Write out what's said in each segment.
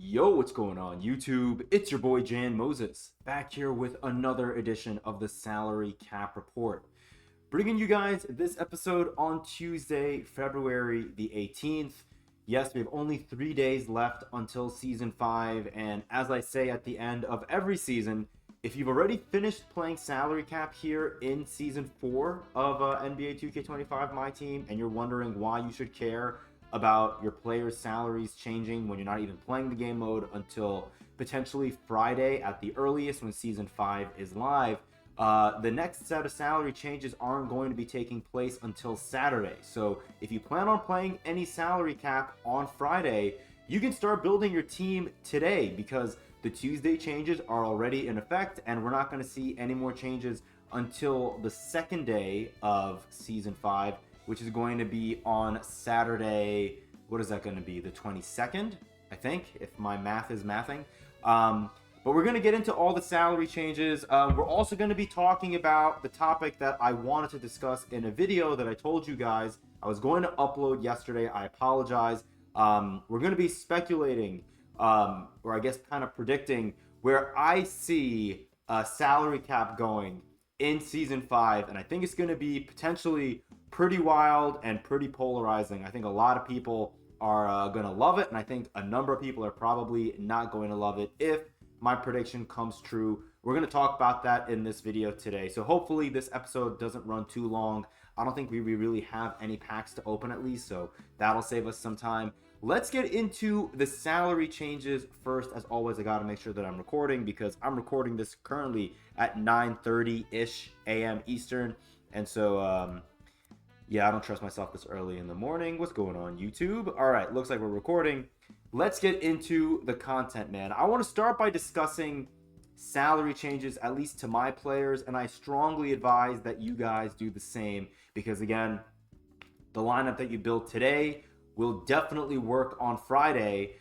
Yo, what's going on YouTube? It's your boy Jan Moses, back here with another edition of the Salary Cap Report. Bringing you guys this episode on Tuesday, February the 18th. Yes, we have only 3 days left until Season 5, and as I say at the end of every season, if you've already finished playing Salary Cap here in Season 4 of NBA 2K25 MyTeam, and you're wondering why you should care about your players' salaries changing when you're not even playing the game mode until potentially Friday at the earliest when Season 5 is live. The next set of salary changes aren't going to be taking place until Saturday. So if you plan on playing any salary cap on Friday, you can start building your team today because the Tuesday changes are already in effect and we're not going to see any more changes until the second day of Season 5, which is going to be on Saturday. What is that going to be? The 22nd, I think, if my math is mathing. But we're going to get into all the salary changes. We're also going to be talking about the topic that I wanted to discuss in a video that I told you guys I was going to upload yesterday. I apologize. We're going to be speculating, or I guess kind of predicting, where I see a salary cap going in Season 5. And I think it's going to be potentially pretty wild and pretty polarizing. I think a lot of people are going to love it, and I think a number of people are probably not going to love it if my prediction comes true. We're going to talk about that in this video today. So hopefully this episode doesn't run too long. I don't think we really have any packs to open at least, so that'll save us some time. Let's get into the salary changes first. As always, I got to make sure that I'm recording because I'm recording this currently at 9:30-ish a.m. Eastern. And so, yeah, I don't trust myself this early in the morning. What's going on, YouTube? All right, looks like we're recording. Let's get into the content, man. I want to start by discussing salary changes, at least to my players, and I strongly advise that you guys do the same because, again, the lineup that you build today will definitely work on Friday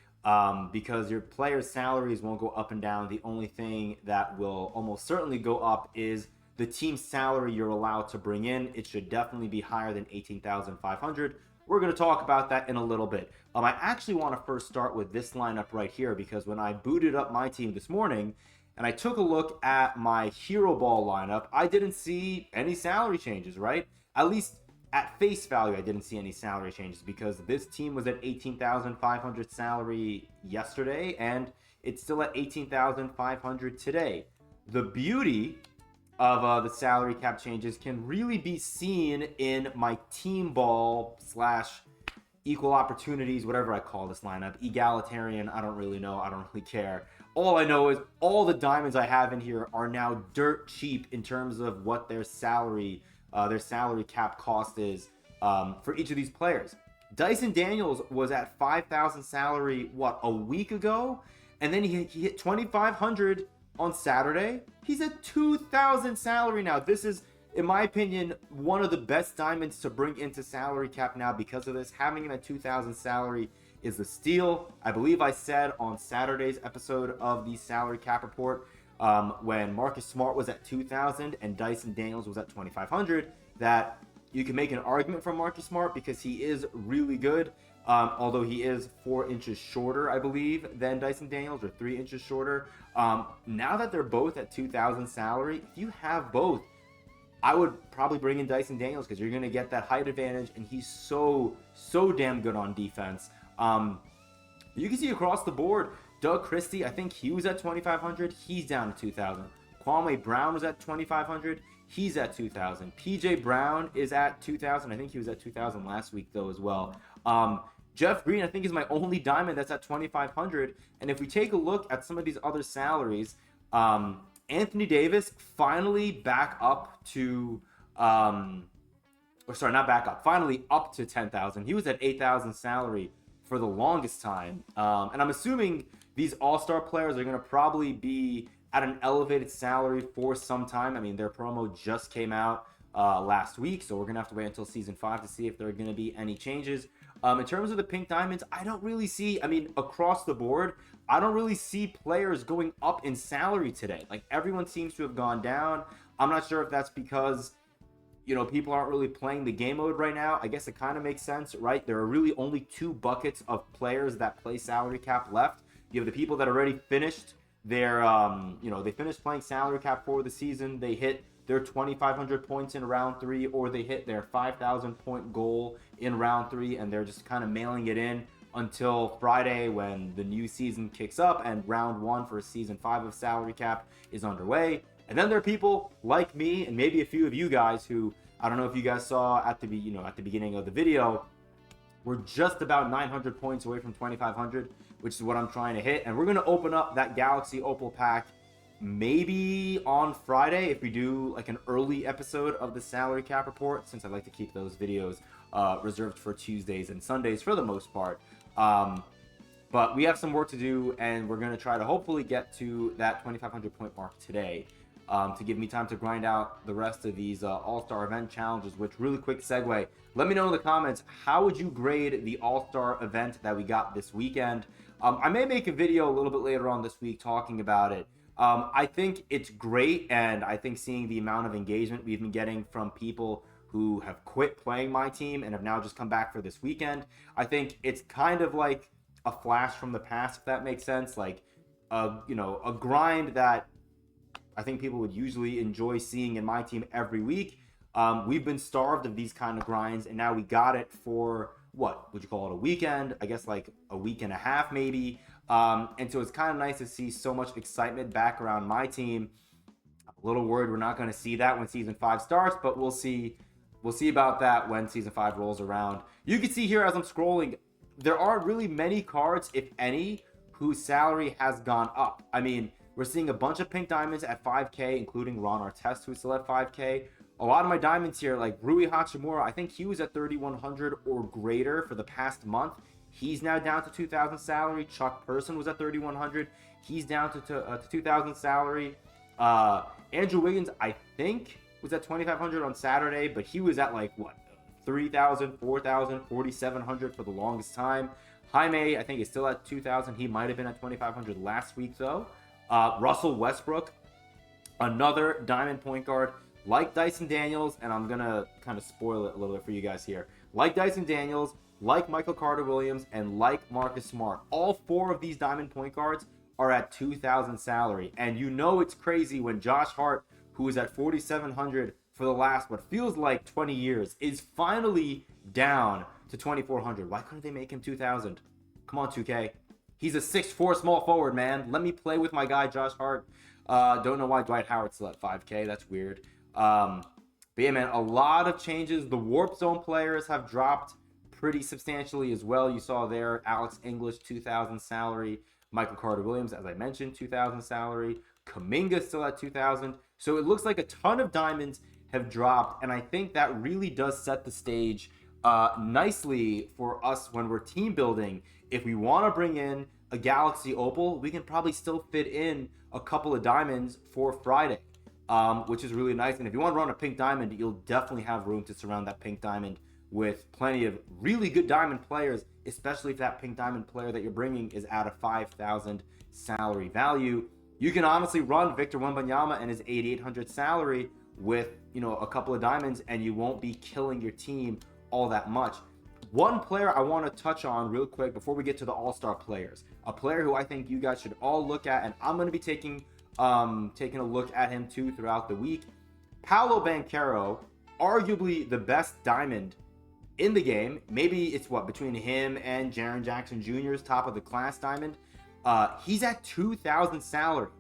because your players' salaries won't go up and down. The only thing that will almost certainly go up is the team salary you're allowed to bring in. It should definitely be higher than $18,500. We're going to talk about that in a little bit. I actually want to first start with this lineup right here because when I booted up my team this morning and I took a look at my Hero Ball lineup, I didn't see any salary changes, right? At least at face value, I didn't see any salary changes because this team was at $18,500 salary yesterday and it's still at $18,500 today. The beauty of the salary cap changes can really be seen in my team ball / equal opportunities, whatever I call this lineup. Egalitarian, I don't really know. I don't really care. All I know is all the diamonds I have in here are now dirt cheap in terms of what their salary cap cost is for each of these players. Dyson Daniels was at 5,000 salary, a week ago? And then he hit 2,500 on Saturday. He's at 2,000 salary now. This is, in my opinion, one of the best diamonds to bring into salary cap now because of this. Having him at 2,000 salary is a steal. I believe I said on Saturday's episode of the salary cap report when Marcus Smart was at 2,000 and Dyson Daniels was at 2,500 that you can make an argument for Marcus Smart because he is really good. Although he is 4 inches shorter, I believe, than Dyson Daniels, or 3 inches shorter. Now that they're both at 2,000 salary, if you have both, I would probably bring in Dyson Daniels because you're going to get that height advantage, and he's so damn good on defense. You can see across the board, Doug Christie, I think he was at 2,500. He's down to 2,000. Kwame Brown was at 2,500. He's at 2,000. PJ Brown is at 2,000. I think he was at 2,000 last week, though, as well. Jeff Green, I think, is my only diamond that's at 2,500. And if we take a look at some of these other salaries, Anthony Davis finally back up to, finally up to 10,000. He was at 8,000 salary for the longest time. And I'm assuming these all-star players are going to probably be at an elevated salary for some time. I mean, their promo just came out last week, so we're going to have to wait until Season 5 to see if there are going to be any changes. In terms of the pink diamonds, I don't really see, across the board, I don't really see players going up in salary today. Like, everyone seems to have gone down. I'm not sure if that's because, people aren't really playing the game mode right now. I guess it kind of makes sense, right? There are really only 2 buckets of players that play salary cap left. You have the people that already finished their, they finished playing salary cap for the season. They hit their 2,500 points in round 3, or they hit their 5,000 point goal in round 3, and they're just kind of mailing it in until Friday when the new season kicks up and round 1 for season 5 of salary cap is underway. And then there are people like me and maybe a few of you guys who, I don't know if you guys saw at the beginning of the video, we're just about 900 points away from 2,500, which is what I'm trying to hit. And we're going to open up that Galaxy Opal pack maybe on Friday if we do like an early episode of the salary cap report, since I like to keep those videos reserved for Tuesdays and Sundays for the most part. But we have some work to do, and we're going to try to hopefully get to that 2,500 point mark today, to give me time to grind out the rest of these All-Star event challenges. Which, really quick segue, let me know in the comments, how would you grade the All-Star event that we got this weekend? I may make a video a little bit later on this week talking about it. I think it's great, and I think seeing the amount of engagement we've been getting from people who have quit playing MyTeam and have now just come back for this weekend, I think it's kind of like a flash from the past, if that makes sense. Like, a grind that I think people would usually enjoy seeing in MyTeam every week. We've been starved of these kind of grinds, and now we got it for, what would you call it, a weekend? I guess like a week and a half maybe. And so it's kind of nice to see so much excitement back around MyTeam. I'm a little worried we're not going to see that when Season 5 starts, but we'll see. We'll see about that when Season 5 rolls around. You can see here as I'm scrolling, there aren't really many cards, if any, whose salary has gone up. I mean, we're seeing a bunch of pink diamonds at 5K, including Ron Artest, who's still at 5K. A lot of my diamonds here, like Rui Hachimura, I think he was at 3,100 or greater for the past month. He's now down to 2,000 salary. Chuck Person was at 3,100. He's down to 2,000 salary. Andrew Wiggins, I think, was at 2,500 on Saturday, but he was at like, what, 3,000, 4,000, 4,700 for the longest time. Jaime, I think, is still at 2,000. He might have been at 2,500 last week, though. Russell Westbrook, another diamond point guard, like Dyson Daniels, and I'm going to kind of spoil it a little bit for you guys here. Like Dyson Daniels, like Michael Carter-Williams, and like Marcus Smart. All 4 of these diamond point guards are at 2,000 salary. And you know it's crazy when Josh Hart, who was at 4,700 for the last, what feels like 20 years, is finally down to 2,400. Why couldn't they make him 2,000? Come on, 2K. He's a 6'4" small forward, man. Let me play with my guy, Josh Hart. Don't know why Dwight Howard's still at 5K. That's weird. But yeah, man, a lot of changes. The Warp Zone players have dropped pretty substantially as well. You saw there Alex English, 2,000 salary. Michael Carter-Williams, as I mentioned, 2,000 salary. Kuminga still at 2,000. So it looks like a ton of diamonds have dropped, and I think that really does set the stage nicely for us when we're team building. If we want to bring in a Galaxy Opal, we can probably still fit in a couple of diamonds for Friday, which is really nice. And if you want to run a pink diamond, you'll definitely have room to surround that pink diamond with plenty of really good diamond players, especially if that pink diamond player that you're bringing is at a 5,000 salary value. You can honestly run Victor Wembanyama and his 8,800 salary with, a couple of diamonds, and you won't be killing your team all that much. One player I want to touch on real quick before we get to the All-Star players, a player who I think you guys should all look at, and I'm going to be taking a look at him too throughout the week. Paolo Banchero, arguably the best diamond in the game. Maybe it's between him and Jaren Jackson Jr.'s top of the class diamond. He's at 2,000 salary.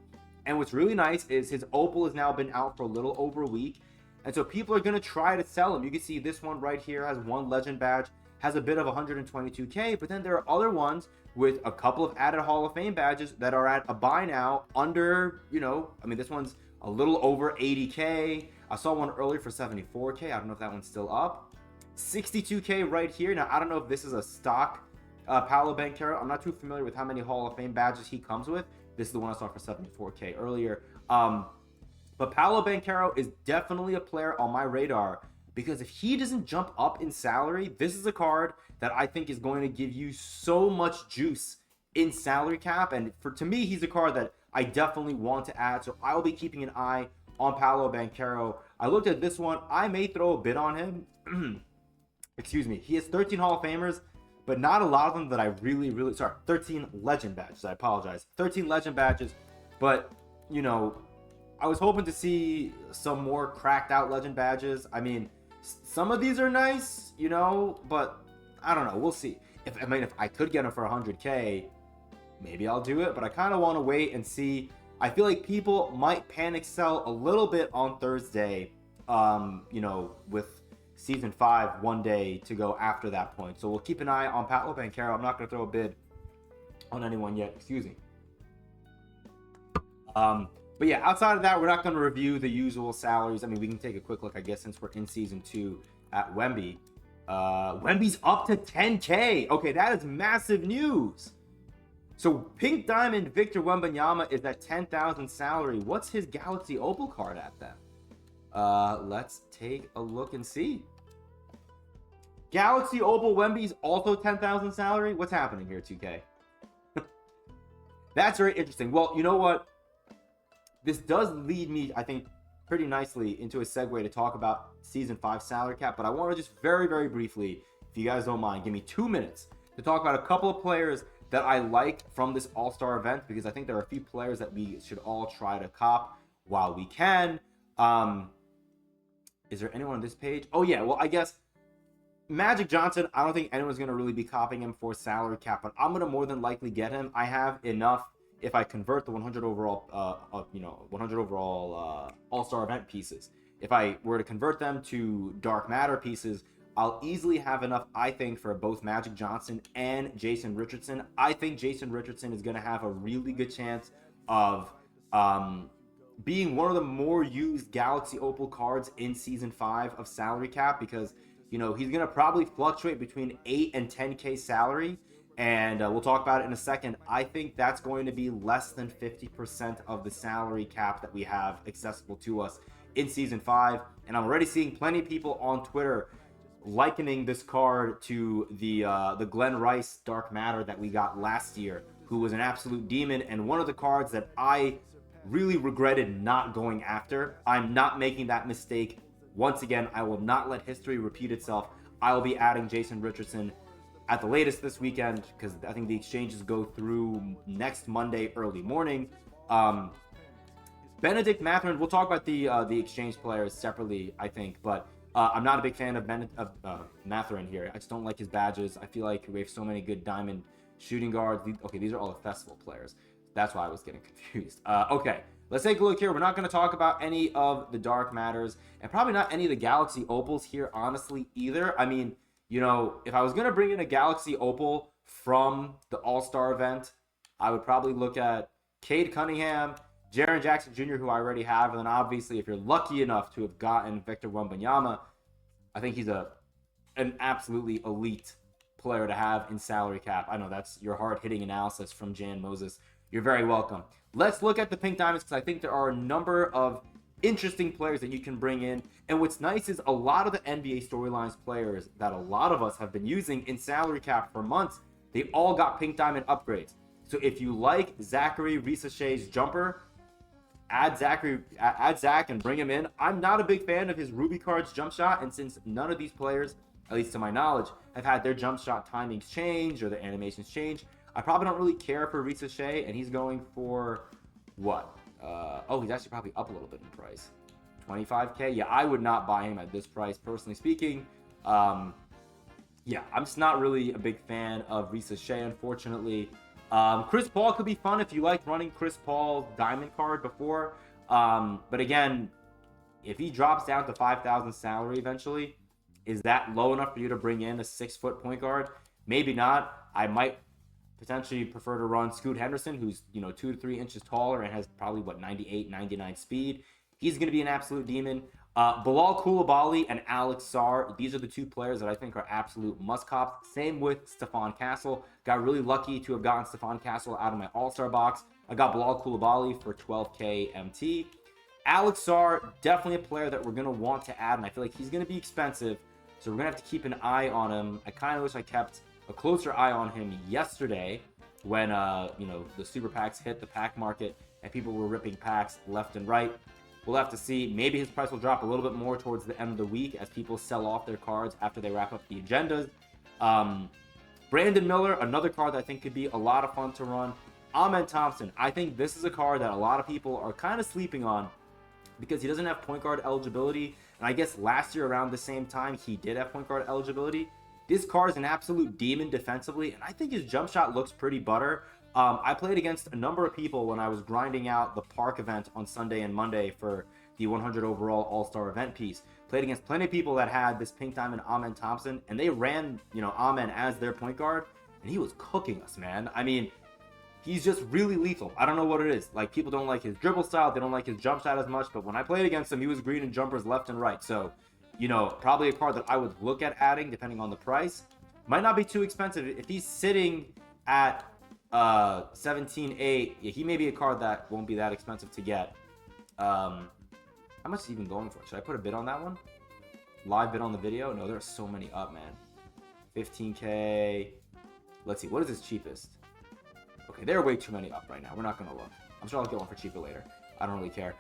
And what's really nice is his Opal has now been out for a little over a week. And so people are going to try to sell him. You can see this one right here has one legend badge, has a bit of 122K, but then there are other ones with a couple of added Hall of Fame badges that are at a buy now under, this one's a little over 80K. I saw one earlier for 74K. I don't know if that one's still up. 62K right here. Now, I don't know if this is a stock Paolo Banchero. I'm not too familiar with how many Hall of Fame badges he comes with. This is the one I saw for 74K earlier. But Paolo Banchero is definitely a player on my radar, because if he doesn't jump up in salary, this is a card that I think is going to give you so much juice in salary cap. And to me, he's a card that I definitely want to add. So I'll be keeping an eye on Paolo Banchero. I looked at this one. I may throw a bid on him. Excuse me. He has 13 Hall of Famers, but not a lot of them that I really, sorry, 13 legend badges. I apologize. 13 legend badges, but, you know, I was hoping to see some more cracked out legend badges. I mean, some of these are nice, you know, but I don't know. We'll see. If I could get them for 100K, maybe I'll do it, but I kind of want to wait and see. I feel like people might panic sell a little bit on Thursday, you know, with Season 5 one day to go after that point. So we'll keep an eye on Paolo Banchero. I'm not going to throw a bid on anyone yet. Excuse me. But yeah, outside of that, we're not going to review the usual salaries. I mean, we can take a quick look, I guess, since we're in Season 2 at Wemby. Wemby's up to 10K. Okay, that is massive news. So Pink Diamond Victor Wembanyama is at 10,000 salary. What's his Galaxy Opal card at then? Let's take a look and see. Galaxy Opal Wemby's also 10,000 salary. What's happening here, 2K? That's very interesting. Well, you know what? This does lead me, I think, pretty nicely into a segue to talk about Season 5 salary cap. But I want to just very briefly, if you guys don't mind, give me 2 minutes to talk about a couple of players that I like from this All-Star event, because I think there are a few players that we should all try to cop while we can. Is there anyone on this page? Oh, yeah. Well, I guess Magic Johnson, I don't think anyone's going to really be copying him for salary cap, but I'm going to more than likely get him. I have enough if I convert the 100 overall, 100 overall All-Star event pieces. If I were to convert them to Dark Matter pieces, I'll easily have enough, I think, for both Magic Johnson and Jason Richardson. I think Jason Richardson is going to have a really good chance of being one of the more used Galaxy Opal cards in Season 5 of salary cap, because, you know, he's going to probably fluctuate between 8 and 10K salary. And we'll talk about it in a second. I think that's going to be less than 50% of the salary cap that we have accessible to us in Season 5. And I'm already seeing plenty of people on Twitter likening this card to the Glenn Rice Dark Matter that we got last year, who was an absolute demon, and one of the cards that I really regretted not going after. I'm not making that mistake once again. I will not let history repeat itself. I will be adding Jason Richardson at the latest this weekend, because I think the exchanges go through next Monday early morning. Benedict Mathurin, we'll talk about the exchange players separately, I think, but I'm not a big fan of Mathurin here. I just don't like his badges. I feel like we have so many good diamond shooting guards. Okay, these are all the festival players. That's why I was getting confused. Okay, let's take a look here. We're not going to talk about any of the Dark Matters, and probably not any of the Galaxy Opals here, honestly, either. I mean, you know, if I was going to bring in a Galaxy Opal from the All-Star event, I would probably look at Cade Cunningham, Jaren Jackson Jr., who I already have, and then obviously if you're lucky enough to have gotten Victor Wembanyama, I think he's an absolutely elite player to have in salary cap. I know that's your hard-hitting analysis from Jan Moses. You're very welcome. Let's look at the Pink Diamonds, because I think there are a number of interesting players that you can bring in. And what's nice is a lot of the NBA Storylines players that a lot of us have been using in salary cap for months, they all got Pink Diamond upgrades. So if you like Zachary Risaché's jumper, add Zach and bring him in. I'm not a big fan of his Ruby Cards jump shot, and since none of these players, at least to my knowledge, have had their jump shot timings change or their animations change, I probably don't really care for Risaché, and he's going for what? He's actually probably up a little bit in price. 25K? Yeah, I would not buy him at this price, personally speaking. Yeah, I'm just not really a big fan of Risaché, unfortunately. Chris Paul could be fun if you liked running Chris Paul's diamond card before. But again, if he drops down to 5,000 salary eventually, is that low enough for you to bring in a 6-foot point guard? Maybe not. I might potentially prefer to run Scoot Henderson, who's 2 to 3 inches taller and has probably 98, 99 speed. He's going to be an absolute demon. Bilal Coulibaly and Alex Sarr, these are the two players that I think are absolute must-cops. Same with Stephon Castle. Got really lucky to have gotten Stephon Castle out of my All-Star box. I got Bilal Coulibaly for 12K MT. Alex Sarr, definitely a player that we're going to want to add, and I feel like he's going to be expensive, so we're going to have to keep an eye on him. I kind of wish I kept a closer eye on him yesterday when, the super packs hit the pack market and people were ripping packs left and right. We'll have to see. Maybe his price will drop a little bit more towards the end of the week as people sell off their cards after they wrap up the agendas. Brandon Miller, another card that I think could be a lot of fun to run. Amen Thompson, I think this is a card that a lot of people are kind of sleeping on because he doesn't have point guard eligibility. And I guess last year around the same time, he did have point guard eligibility. This card is an absolute demon defensively, and I think his jump shot looks pretty butter. I played against a number of people when I was grinding out the park event on Sunday and Monday for the 100 overall all-star event piece. Played against plenty of people that had this pink diamond Amen Thompson, and they ran, Amen as their point guard, and he was cooking us, man. I mean, he's just really lethal. I don't know what it is. Like, people don't like his dribble style, they don't like his jump shot as much, but when I played against him, he was greening jumpers left and right. So, probably a card that I would look at adding depending on the price. Might not be too expensive. If he's sitting at 17.8, yeah, he may be a card that won't be that expensive to get. How much is he even going for? Should I put a bid on that one? Live bid on the video? No, there are so many up, man. 15K. Let's see, what is his cheapest? Okay, there are way too many up right now. We're not going to look. I'm sure I'll get one for cheaper later. I don't really care.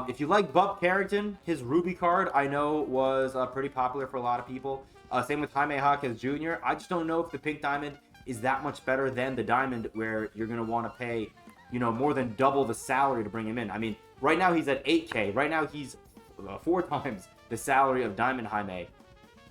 If you like Bub Carrington, his Ruby card, I know was pretty popular for a lot of people. Same with Jaime Jaquez Jr. I just don't know if the pink diamond is that much better than the diamond where you're going to want to pay, more than double the salary to bring him in. I mean, right now he's at 8K. Right now he's 4 times the salary of Diamond Jaime.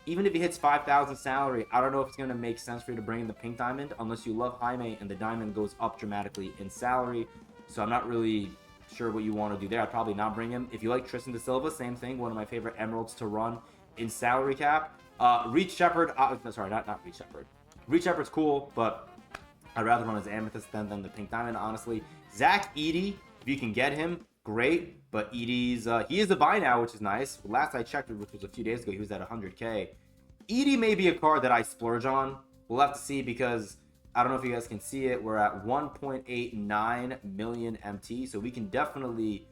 Even if he hits 5,000 salary, I don't know if it's going to make sense for you to bring in the pink diamond unless you love Jaime and the diamond goes up dramatically in salary. So I'm not really sure what you want to do there. I'd probably not bring him. If you like Tristan Da Silva, same thing. One of my favorite emeralds to run in salary cap. Reed Shepard, sorry, not Reed Shepard. Reed Shepard's cool, but I'd rather run his Amethyst than the pink diamond, honestly. Zach Edey, if you can get him, great. But Edey's, he is a buy now, which is nice. Last I checked, which was a few days ago, he was at 100K. Edey may be a card that I splurge on. We'll have to see because I don't know if you guys can see it. We're at 1.89 million MT, so we can definitely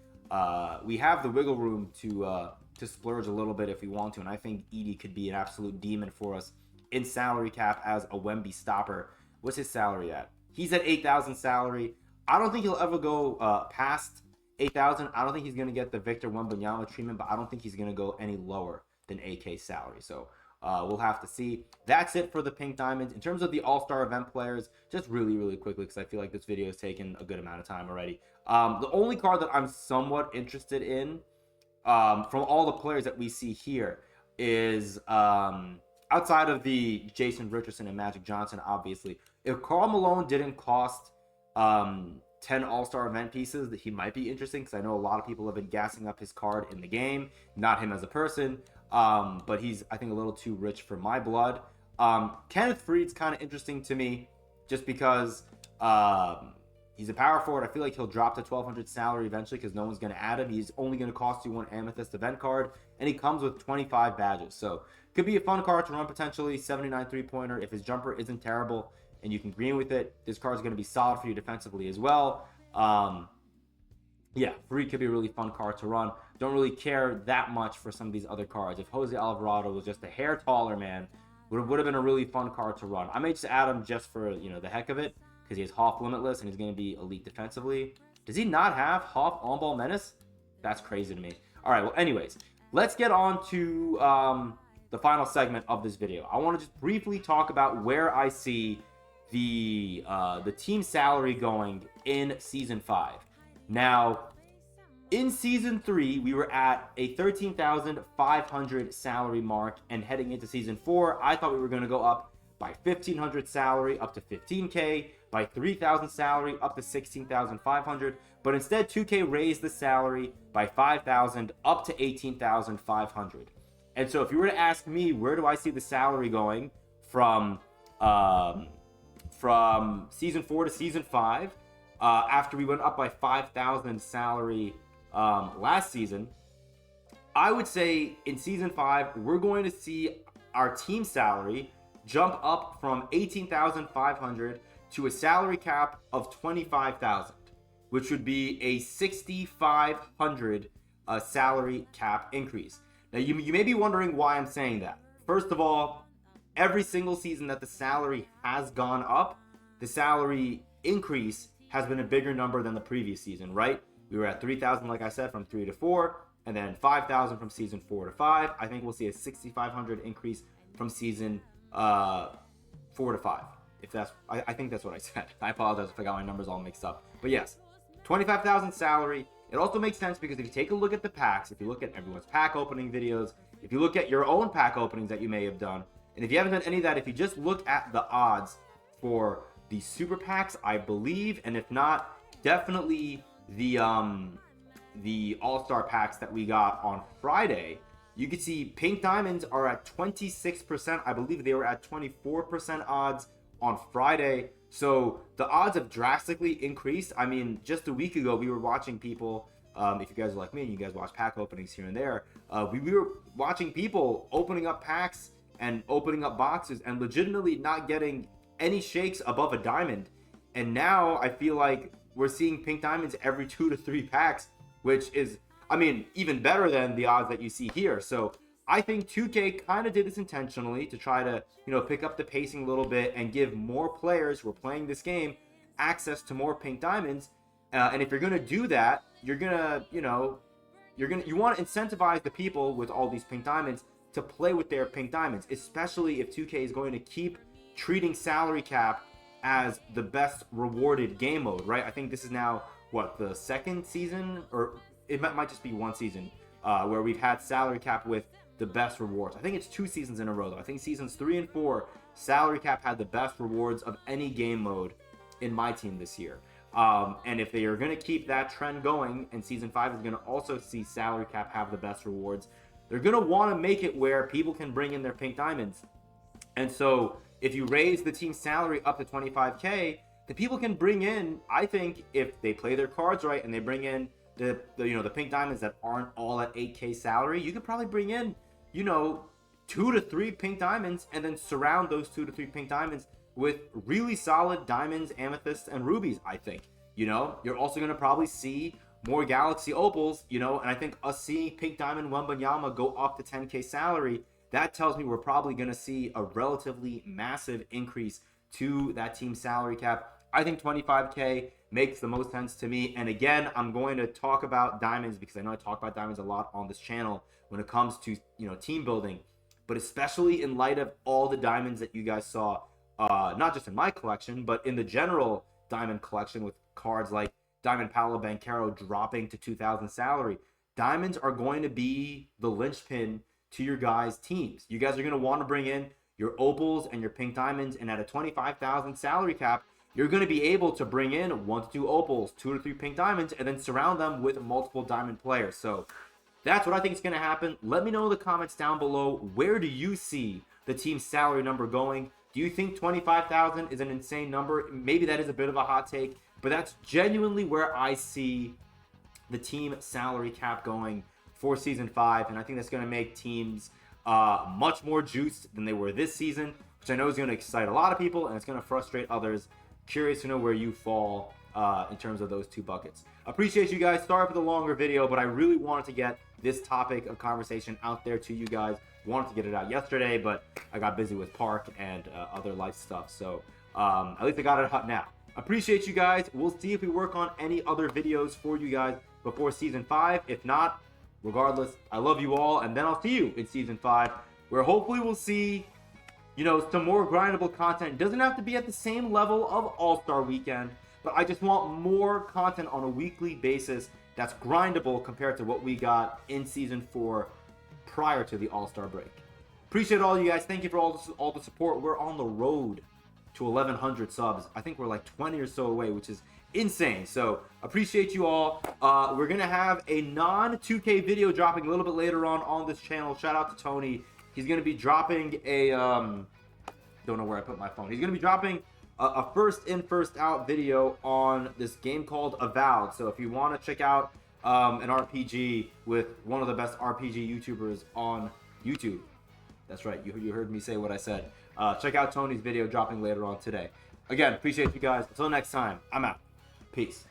we have the wiggle room to splurge a little bit if we want to, and I think Edey could be an absolute demon for us in salary cap as a Wemby stopper. What's his salary at? He's at 8,000 salary. I don't think he'll ever go past 8,000. I don't think he's going to get the Victor Wembanyama treatment, but I don't think he's going to go any lower than 8K salary. So we'll have to see. That's it for the pink diamonds. In terms of the all-star event players, just really, really quickly, because I feel like this video has taken a good amount of time already. The only card that I'm somewhat interested in from all the players that we see here is outside of the Jason Richardson and Magic Johnson, obviously. If Karl Malone didn't cost 10 all-star event pieces, that he might be interesting, because I know a lot of people have been gassing up his card in the game, not him as a person, but he's, I think, a little too rich for my blood. Kenneth Faried's kind of interesting to me, just because he's a power forward. I feel like he'll drop to 1,200 salary eventually because no one's going to add him. He's only going to cost you 1 Amethyst event card, and he comes with 25 badges. So could be a fun card to run potentially. 79 3-pointer. If his jumper isn't terrible and you can green with it, this card is going to be solid for you defensively as well. Yeah, Faried could be a really fun card to run. Don't really care that much for some of these other cards. If Jose Alvarado was just a hair taller, man, would have been a really fun card to run. I may just add him just for, the heck of it, because he has Hoff Limitless and he's going to be elite defensively. Does he not have Hoff On-Ball Menace? That's crazy to me. All right, well, anyways, let's get on to the final segment of this video. I want to just briefly talk about where I see the team salary going in Season 5. Now, in Season 3, we were at a 13,500 salary mark, and heading into Season 4, I thought we were going to go up by 1,500 salary up to 15K, by 3,000 salary up to 16,500, but instead 2K raised the salary by 5,000 up to 18,500. And so if you were to ask me, where do I see the salary going from Season 4 to Season 5, after we went up by 5,000 salary last season, I would say in Season 5, we're going to see our team salary jump up from 18,500 to a salary cap of 25,000, which would be a 6,500 salary cap increase. Now, you may be wondering why I'm saying that. First of all, every single season that the salary has gone up, the salary increase has been a bigger number than the previous season, right? We were at 3,000, like I said, from 3 to 4, and then 5,000 from Season 4 to 5. I think we'll see a 6,500 increase from Season 4 to 5. If that's, I think that's what I said. I apologize if I got my numbers all mixed up. But yes, 25,000 salary. It also makes sense because if you take a look at the packs, if you look at everyone's pack opening videos, if you look at your own pack openings that you may have done, and if you haven't done any of that, if you just look at the odds for the super packs, I believe, and if not, definitely the all-star packs that we got on Friday, you can see pink diamonds are at 26%. I believe they were at 24% odds on Friday. So the odds have drastically increased. I mean, just a week ago, we were watching people, if you guys are like me and you guys watch pack openings here and there, we were watching people opening up packs and opening up boxes and legitimately not getting any shakes above a diamond. And now I feel like we're seeing pink diamonds every 2 to 3 packs, which is, I mean, even better than the odds that you see here. So I think 2K kind of did this intentionally to try to, pick up the pacing a little bit and give more players who are playing this game access to more pink diamonds. And if you're going to do that, you're going to, you want to incentivize the people with all these pink diamonds to play with their pink diamonds, especially if 2K is going to keep treating salary cap as the best rewarded game mode, right? I think this is now, what, the second season, or it might just be one season where we've had salary cap with the best rewards. I think it's 2 seasons in a row, though. I think seasons 3 and 4, salary cap had the best rewards of any game mode in MyTeam this year. And if they are going to keep that trend going, and season 5 is going to also see salary cap have the best rewards, they're going to want to make it where people can bring in their pink diamonds. And so if you raise the team salary up to 25K, the people can bring in, I think, if they play their cards right and they bring in the pink diamonds that aren't all at 8K salary, you could probably bring in 2 to 3 pink diamonds and then surround those 2 to 3 pink diamonds with really solid diamonds, amethysts, and rubies, I think. You're also going to probably see more Galaxy Opals, and I think us seeing Pink Diamond Wembanyama go up to 10K salary, that tells me we're probably going to see a relatively massive increase to that team salary cap. I think 25K makes the most sense to me. And again, I'm going to talk about diamonds because I know I talk about diamonds a lot on this channel when it comes to, team building, but especially in light of all the diamonds that you guys saw, not just in my collection, but in the general diamond collection with cards like Diamond Paolo Banchero dropping to 2,000 salary. Diamonds are going to be the linchpin to your guys' teams. You guys are going to want to bring in your opals and your pink diamonds, and at a 25,000 salary cap, you're going to be able to bring in 1 to 2 opals, 2 to 3 pink diamonds, and then surround them with multiple diamond players. So that's what I think is going to happen. Let me know in the comments down below, where do you see the team salary number going? Do you think 25,000 is an insane number? Maybe that is a bit of a hot take, but that's genuinely where I see the team salary cap going for season 5, and I think that's going to make teams much more juiced than they were this season, which I know is going to excite a lot of people and it's going to frustrate others. Curious to know where you fall in terms of those 2 buckets. Appreciate you guys. Sorry for the longer video, but I really wanted to get this topic of conversation out there to you guys. Wanted to get it out yesterday, but I got busy with Park and other life stuff, so at least I got it out now. Appreciate you guys. We'll see if we work on any other videos for you guys before season 5. If not, regardless, I love you all, and then I'll see you in season 5, where hopefully we'll see, some more grindable content. It doesn't have to be at the same level of All-Star Weekend, but I just want more content on a weekly basis that's grindable compared to what we got in season 4 prior to the All-Star break. Appreciate all you guys. Thank you for all the support. We're on the road to 1,100 subs. I think we're like 20 or so away, which is insane. So appreciate you all. We're gonna have a non-2K video dropping a little bit later on this channel. Shout out to Tony. He's gonna be dropping a don't know where I put my phone. He's gonna be dropping a first in first out video on this game called Avowed. So if you want to check out an RPG with one of the best RPG YouTubers on YouTube, that's right, you heard me say what I said. Check out Tony's video dropping later on today. Again, appreciate you guys. Until next time, I'm out. Peace.